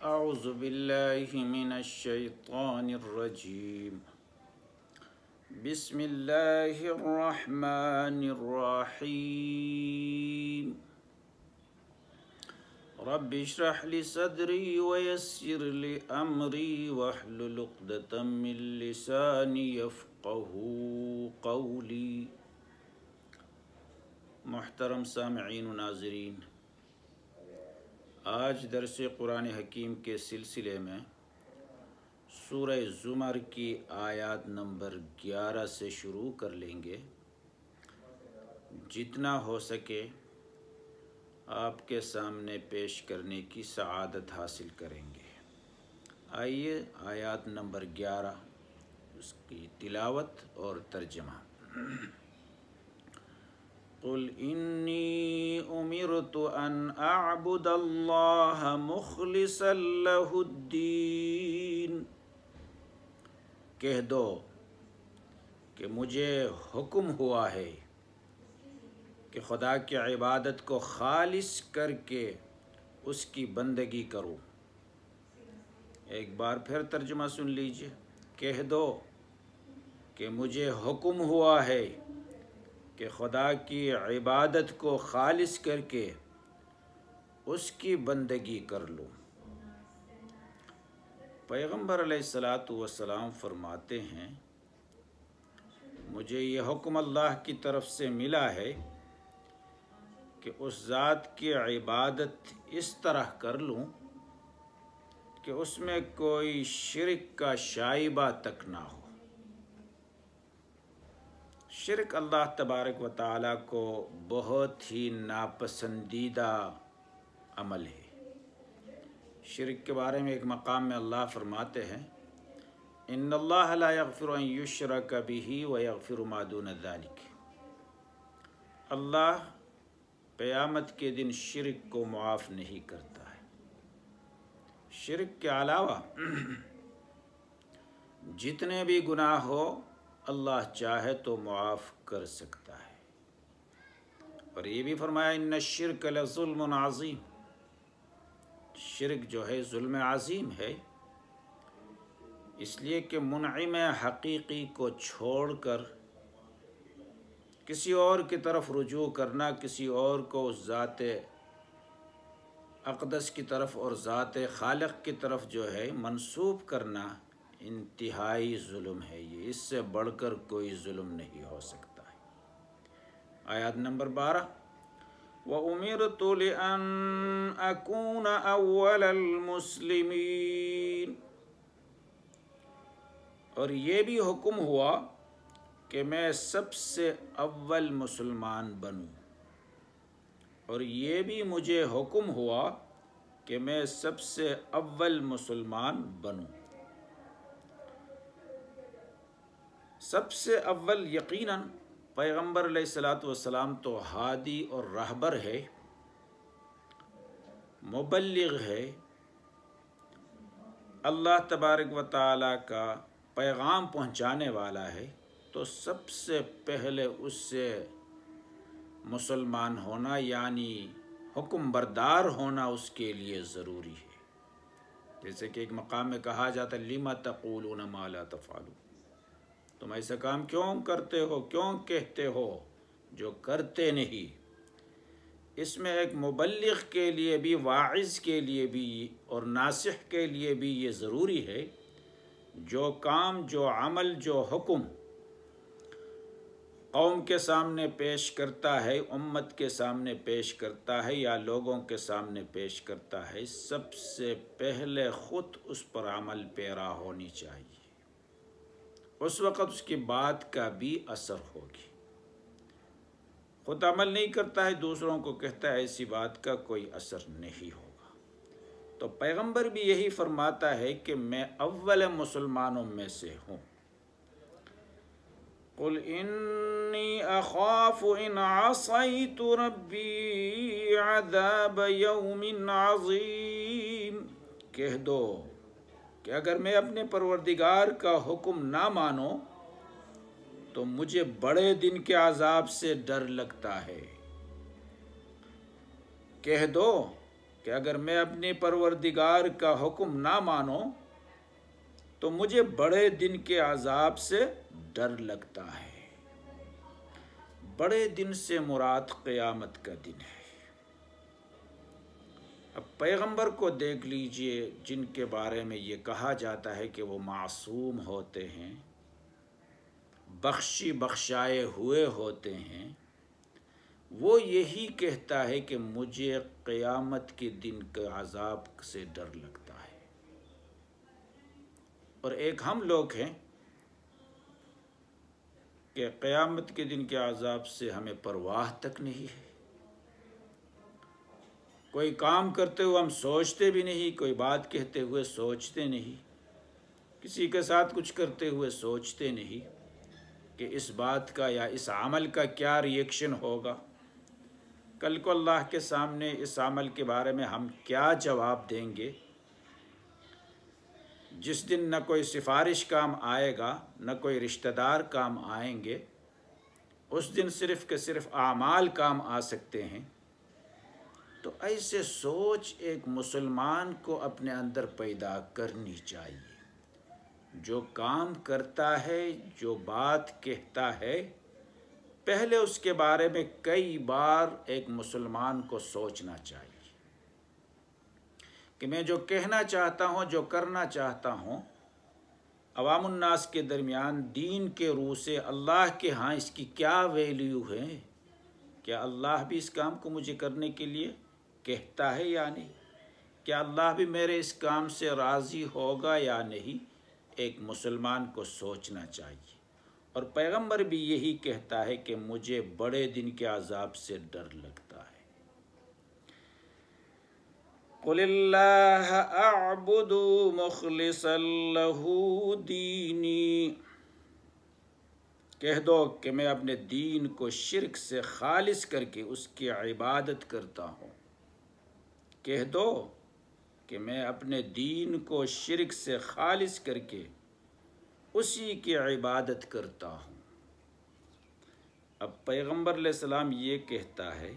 اعوذ باللہ من الشیطان الرجیم بسم اللہ الرحمن الرحیم رب اشرح لی صدری ویسر لی امری واحلل عقدۃ من لسانی یفقہوا قولی۔ محترم سامعین و ناظرین، آج درس قرآن حکیم کے سلسلے میں سورہ زمر کی آیات نمبر 11 سے شروع کر لیں گے۔ جتنا ہو سکے آپ کے سامنے پیش کرنے کی سعادت حاصل کریں گے۔ آئیے آیات نمبر 11 اس کی تلاوت اور ترجمہ۔ قل انی امرت ان اعبد اللہ مخلصا لہ الدین، کہہ دو کہ مجھے حکم ہوا ہے کہ خدا کی عبادت کو خالص کر کے اس کی بندگی کروں۔ ایک بار پھر ترجمہ سن لیجئے۔ کہہ دو کہ مجھے حکم ہوا ہے کہ خدا کی عبادت کو خالص کر کے اس کی بندگی کر لوں۔ پیغمبر علیہ السلام فرماتے ہیں، مجھے یہ حکم اللہ کی طرف سے ملا ہے کہ اس ذات کی عبادت اس طرح کر لوں کہ اس میں کوئی شرک کا شائبہ تک نہ ہو۔ شرک اللہ تبارک و تعالیٰ کو بہت ہی ناپسندیدہ عمل ہے۔ شرک کے بارے میں ایک مقام میں اللہ فرماتے ہیں، ان اللہ لا یغفر ان یشرک بہ ویغفر ما دون ذلک۔ اللہ قیامت کے دن شرک کو معاف نہیں کرتا ہے۔ شرک کے علاوہ جتنے بھی گناہ ہو اللہ چاہے تو معاف کر سکتا ہے۔ اور یہ بھی فرمایا، ان الشرک لظلم عظیم، شرک جو ہے ظلم عظیم ہے، اس لیے کہ منعم حقیقی کو چھوڑ کر کسی اور کی طرف رجوع کرنا، کسی اور کو اس ذات اقدس کی طرف اور ذات خالق کی طرف جو ہے منسوب کرنا انتہائی ظلم ہے۔ یہ اس سے بڑھ کر کوئی ظلم نہیں ہو سکتا ہے۔ آیات نمبر 12، وَأُمِرْتُ لِأَنْ أَكُونَ أَوَّلَ الْمُسْلِمِينَ، اور یہ بھی حکم ہوا کہ میں سب سے اول مسلمان بنوں، اور یہ بھی مجھے حکم ہوا کہ میں سب سے اول مسلمان بنوں۔ سب سے اول یقیناً پیغمبر علیہ السلام تو ہادی اور راہبر ہے، مبلغ ہے، اللہ تبارک و تعالیٰ کا پیغام پہنچانے والا ہے، تو سب سے پہلے اس سے مسلمان ہونا یعنی حکم بردار ہونا اس کے لیے ضروری ہے۔ جیسے کہ ایک مقام میں کہا جاتا ہے، لِمَ تَقُولُونَ مَا لَا تَفْعَلُونَ، تم ایسا کام کیوں کرتے ہو، کیوں کہتے ہو جو کرتے نہیں۔ اس میں ایک مبلغ کے لیے بھی، واعظ کے لیے بھی اور ناصح کے لیے بھی یہ ضروری ہے، جو کام، جو عمل، جو حکم قوم کے سامنے پیش کرتا ہے، امت کے سامنے پیش کرتا ہے یا لوگوں کے سامنے پیش کرتا ہے، سب سے پہلے خود اس پر عمل پیرا ہونی چاہیے۔ اس وقت اس کی بات کا بھی اثر ہوگی۔ خود عمل نہیں کرتا ہے، دوسروں کو کہتا ہے، ایسی بات کا کوئی اثر نہیں ہوگا۔ تو پیغمبر بھی یہی فرماتا ہے کہ میں اول مسلمانوں میں سے ہوں۔ قل انی اخاف ان عصیت ربی عذاب یوم عظیم، کہہ دو کہ اگر میں اپنے پروردگار کا حکم نہ مانوں تو مجھے بڑے دن کے عذاب سے ڈر لگتا ہے۔ کہہ دو کہ اگر میں اپنے پروردگار کا حکم نہ مانوں تو مجھے بڑے دن کے عذاب سے ڈر لگتا ہے۔ بڑے دن سے مراد قیامت کا دن ہے۔ اب پیغمبر کو دیکھ لیجئے جن کے بارے میں یہ کہا جاتا ہے کہ وہ معصوم ہوتے ہیں، بخشائے ہوئے ہوتے ہیں، وہ یہی کہتا ہے کہ مجھے قیامت کے دن کے عذاب سے ڈر لگتا ہے۔ اور ایک ہم لوگ ہیں کہ قیامت کے دن کے عذاب سے ہمیں پرواہ تک نہیں ہے۔ کوئی کام کرتے ہوئے ہم سوچتے بھی نہیں، کوئی بات کہتے ہوئے سوچتے نہیں، کسی کے ساتھ کچھ کرتے ہوئے سوچتے نہیں کہ اس بات کا یا اس عمل کا کیا ری ایکشن ہوگا، کل کو اللہ کے سامنے اس عمل کے بارے میں ہم کیا جواب دیں گے۔ جس دن نہ کوئی سفارش کام آئے گا، نہ کوئی رشتہ دار کام آئیں گے، اس دن صرف کہ صرف اعمال کام آ سکتے ہیں۔ تو ایسے سوچ ایک مسلمان کو اپنے اندر پیدا کرنی چاہیے۔ جو کام کرتا ہے، جو بات کہتا ہے، پہلے اس کے بارے میں کئی بار ایک مسلمان کو سوچنا چاہیے کہ میں جو کہنا چاہتا ہوں، جو کرنا چاہتا ہوں، عوام الناس کے درمیان دین کے روح سے اللہ کے ہاں اس کی کیا ویلیو ہے؟ کیا اللہ بھی اس کام کو مجھے کرنے کے لیے کہتا ہے یا نہیں؟ کیا اللہ بھی میرے اس کام سے راضی ہوگا یا نہیں؟ ایک مسلمان کو سوچنا چاہیے۔ اور پیغمبر بھی یہی کہتا ہے کہ مجھے بڑے دن کے عذاب سے ڈر لگتا ہے۔ قُلِ اللَّهَ أَعْبُدُ مُخْلِصًا لَهُ دِينِي، کہہ دو کہ میں اپنے دین کو شرک سے خالص کر کے اس کی عبادت کرتا ہوں۔ کہہ دو کہ میں اپنے دین کو شرک سے خالص کر کے اسی کی عبادت کرتا ہوں۔ اب پیغمبر علیہ السلام یہ کہتا ہے،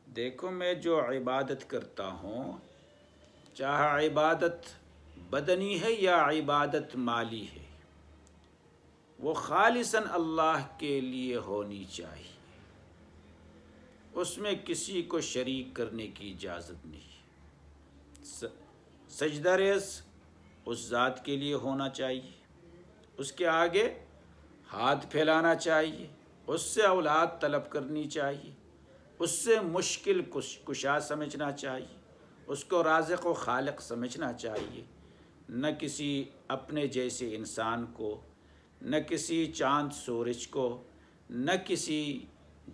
دیکھو میں جو عبادت کرتا ہوں، چاہے عبادت بدنی ہے یا عبادت مالی ہے، وہ خالصاً اللہ کے لیے ہونی چاہیے۔ اس میں کسی کو شریک کرنے کی اجازت نہیں۔ سجدہ ریز اس ذات کے لیے ہونا چاہیے، اس کے آگے ہاتھ پھیلانا چاہیے، اس سے اولاد طلب کرنی چاہیے، اس سے مشکل کشا سمجھنا چاہیے، اس کو رازق و خالق سمجھنا چاہیے، نہ کسی اپنے جیسے انسان کو، نہ کسی چاند سورج کو، نہ کسی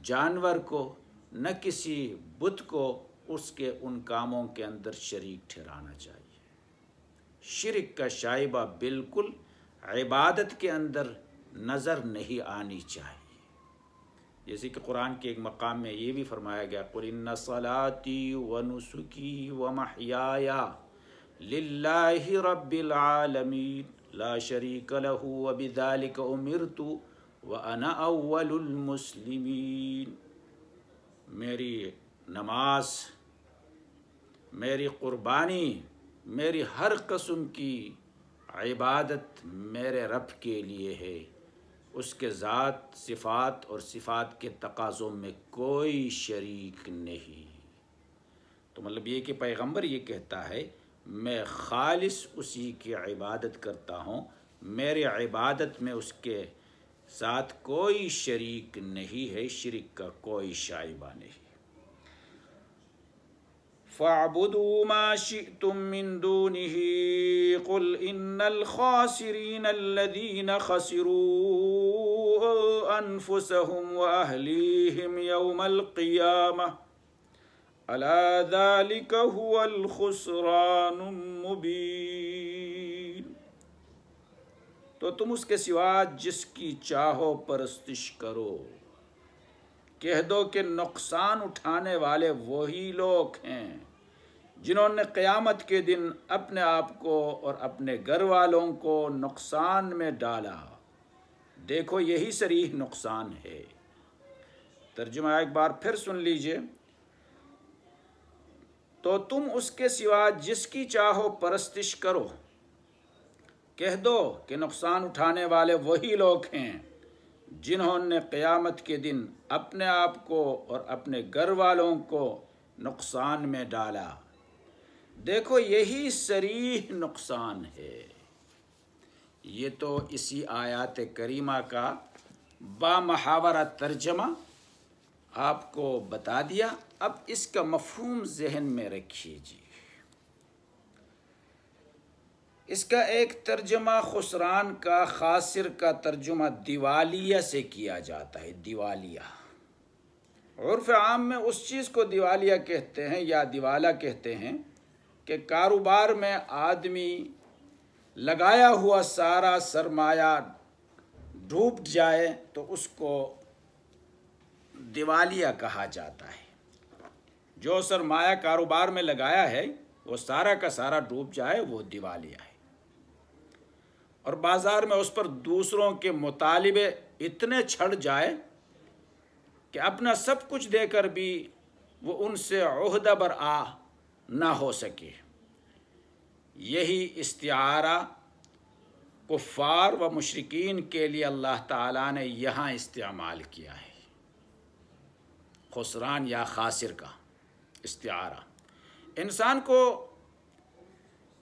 جانور کو، نہ کسی بت کو اس کے ان کاموں کے اندر شریک ٹھہرانا چاہیے۔ شرک کا شائبہ بالکل عبادت کے اندر نظر نہیں آنی چاہیے۔ جیسے کہ قرآن کے ایک مقام میں یہ بھی فرمایا گیا، قُلْ إِنَّ صَلَاتِي وَنُسُكِي وَمَحْيَايَ لِلَّهِ رَبِّ الْعَالَمِينَ لَا شَرِيكَ لَهُ وَبِذَلِكَ أُمِرْتُ وَأَنَا أَوَّلُ الْمُسْلِمِينَ۔ میری نماز، میری قربانی، میری ہر قسم کی عبادت میرے رب کے لیے ہے، اس کے ذات، صفات اور صفات کے تقاضوں میں کوئی شریک نہیں۔ تو مطلب یہ کہ پیغمبر یہ کہتا ہے میں خالص اسی کی عبادت کرتا ہوں، میرے عبادت میں اس کے ساتھ کوئی شریک نہیں ہے، شرک کا کوئی شائبہ نہیں۔ فَاعْبُدُوا مَا شِئْتُم مِّن دُونِهِ قُلْ إِنَّ الْخَاسِرِينَ الَّذِينَ خَسِرُوا أَنفُسَهُمْ وَأَهْلِيهِمْ يَوْمَ الْقِيَامَةِ أَلَا ذَلِكَ هُوَ الْخُسْرَانُ الْمُبِينُ۔ تو تم اس کے سوا جس کی چاہو پرستش کرو، کہہ دو کہ نقصان اٹھانے والے وہی لوگ ہیں جنہوں نے قیامت کے دن اپنے آپ کو اور اپنے گھر والوں کو نقصان میں ڈالا۔ دیکھو یہی صریح نقصان ہے۔ ترجمہ ایک بار پھر سن لیجئے، تو تم اس کے سوا جس کی چاہو پرستش کرو۔ کہہ دو کہ نقصان اٹھانے والے وہی لوگ ہیں جنہوں نے قیامت کے دن اپنے آپ کو اور اپنے گھر والوں کو نقصان میں ڈالا۔ دیکھو یہی صریح نقصان ہے۔ یہ تو اسی آیات کریمہ کا بامحاورہ ترجمہ آپ کو بتا دیا۔ اب اس کا مفہوم ذہن میں رکھیے جی۔ اس کا ایک ترجمہ خسران کا، خاسر کا ترجمہ دیوالیہ سے کیا جاتا ہے۔ دیوالیہ عرف عام میں اس چیز کو دیوالیہ کہتے ہیں یا دیوالا کہتے ہیں کہ کاروبار میں آدمی لگایا ہوا سارا سرمایہ ڈوب جائے تو اس کو دیوالیہ کہا جاتا ہے۔ جو سرمایہ کاروبار میں لگایا ہے وہ سارا کا سارا ڈوب جائے، وہ دیوالیہ ہے۔ اور بازار میں اس پر دوسروں کے مطالبے اتنے چھڑ جائے کہ اپنا سب کچھ دے کر بھی وہ ان سے عہدہ برآ نہ ہو سکے۔ یہی استعارہ کفار و مشرکین کے لیے اللہ تعالیٰ نے یہاں استعمال کیا ہے، خسران یا خاسر کا استعارہ۔ انسان کو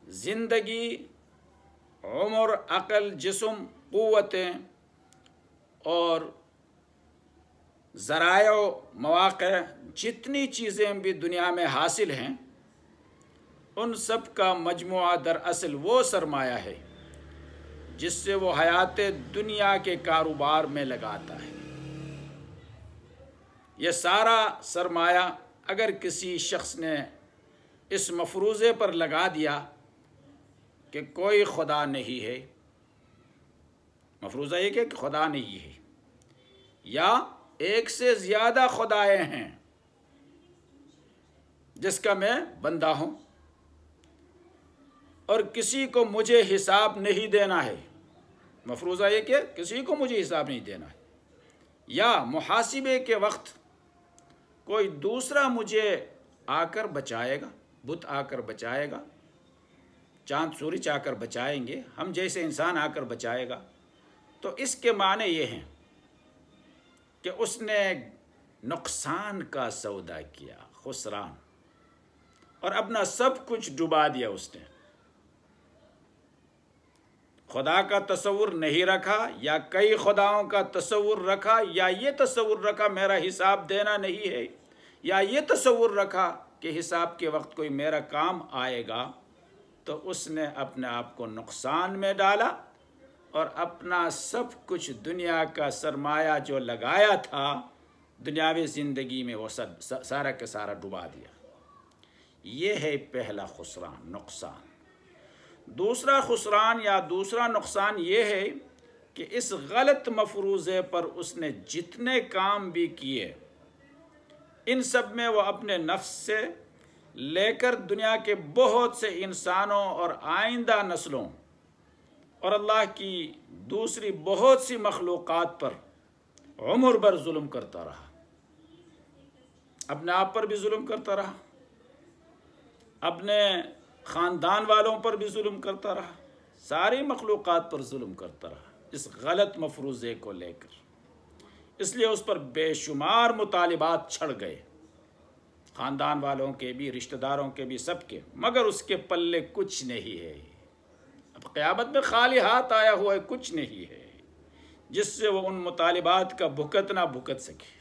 زندگی، عمر، عقل، جسم، قوتیں اور ذرائع و مواقع، جتنی چیزیں بھی دنیا میں حاصل ہیں، ان سب کا مجموعہ دراصل وہ سرمایہ ہے جس سے وہ حیات دنیا کے کاروبار میں لگاتا ہے۔ یہ سارا سرمایہ اگر کسی شخص نے اس مفروضے پر لگا دیا کہ کوئی خدا نہیں ہے، مفروضہ یہ کہ خدا نہیں ہے، یا ایک سے زیادہ خدائیں ہیں جس کا میں بندہ ہوں اور کسی کو مجھے حساب نہیں دینا ہے، مفروضہ یہ کہ کسی کو مجھے حساب نہیں دینا ہے، یا محاسبے کے وقت کوئی دوسرا مجھے آ کر بچائے گا، بت آ کر بچائے گا، چاند سورج آ کر بچائیں گے، ہم جیسے انسان آ کر بچائے گا، تو اس کے معنی یہ ہیں کہ اس نے نقصان کا سودا کیا، خسران، اور اپنا سب کچھ ڈبا دیا۔ اس نے خدا کا تصور نہیں رکھا، یا کئی خداؤں کا تصور رکھا، یا یہ تصور رکھا میرا حساب دینا نہیں ہے، یا یہ تصور رکھا کہ حساب کے وقت کوئی میرا کام آئے گا، تو اس نے اپنے آپ کو نقصان میں ڈالا اور اپنا سب کچھ دنیا کا سرمایہ جو لگایا تھا دنیاوی زندگی میں وہ سارا کا سارا ڈبا دیا۔ یہ ہے پہلا خسران، نقصان۔ دوسرا خسران یا دوسرا نقصان یہ ہے کہ اس غلط مفروضے پر اس نے جتنے کام بھی کیے، ان سب میں وہ اپنے نفس سے لے کر دنیا کے بہت سے انسانوں اور آئندہ نسلوں اور اللہ کی دوسری بہت سی مخلوقات پر عمر بھر ظلم کرتا رہا، اپنے آپ پر بھی ظلم کرتا رہا، اپنے خاندان والوں پر بھی ظلم کرتا رہا، ساری مخلوقات پر ظلم کرتا رہا اس غلط مفروضے کو لے کر۔ اس لیے اس پر بے شمار مطالبات چھڑ گئے، خاندان والوں کے بھی، رشتہ داروں کے بھی، سب کے، مگر اس کے پلے کچھ نہیں ہے۔ اب قیامت میں خالی ہاتھ آیا ہوا ہے، کچھ نہیں ہے جس سے وہ ان مطالبات کا بھگت نہ بھگت سکے۔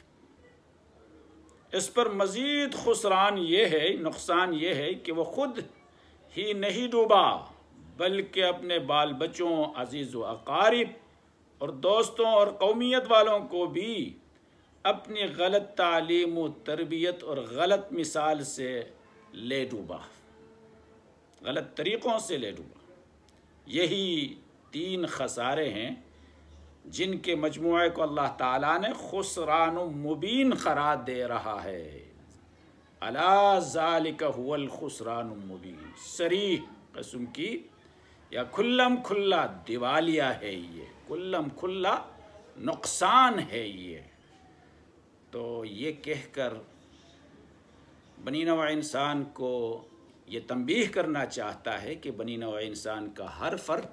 اس پر مزید خسران یہ ہے، نقصان یہ ہے کہ وہ خود ہی نہیں ڈوبا بلکہ اپنے بال بچوں، عزیز و اقارب اور دوستوں اور قومیت والوں کو بھی اپنی غلط تعلیم و تربیت اور غلط مثال سے لے ڈوبا، غلط طریقوں سے لے ڈوبا۔ یہی 3 خسارے ہیں جن کے مجموعے کو اللہ تعالیٰ نے خسران مبین قرار دے رہا ہے۔ الا ذالک هو الخسران المبین، صریح قسم کی یا کھلم کھلا دیوالیہ ہے، یہ کھلم کھلا نقصان ہے یہ۔ تو یہ کہہ کر بنی نوع انسان کو یہ تنبیہ کرنا چاہتا ہے کہ بنی نوع انسان کا ہر فرد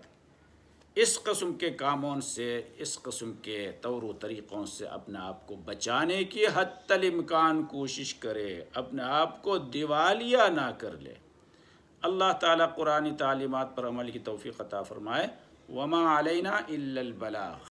اس قسم کے کاموں سے، اس قسم کے طور و طریقوں سے اپنے آپ کو بچانے کی حتی الامکان کوشش کرے، اپنے آپ کو دیوالیہ نہ کر لے۔ اللہ تعالیٰ قرآنی تعلیمات پر عمل کی توفیق عطا فرمائے۔ وما علینا الا البلاغ۔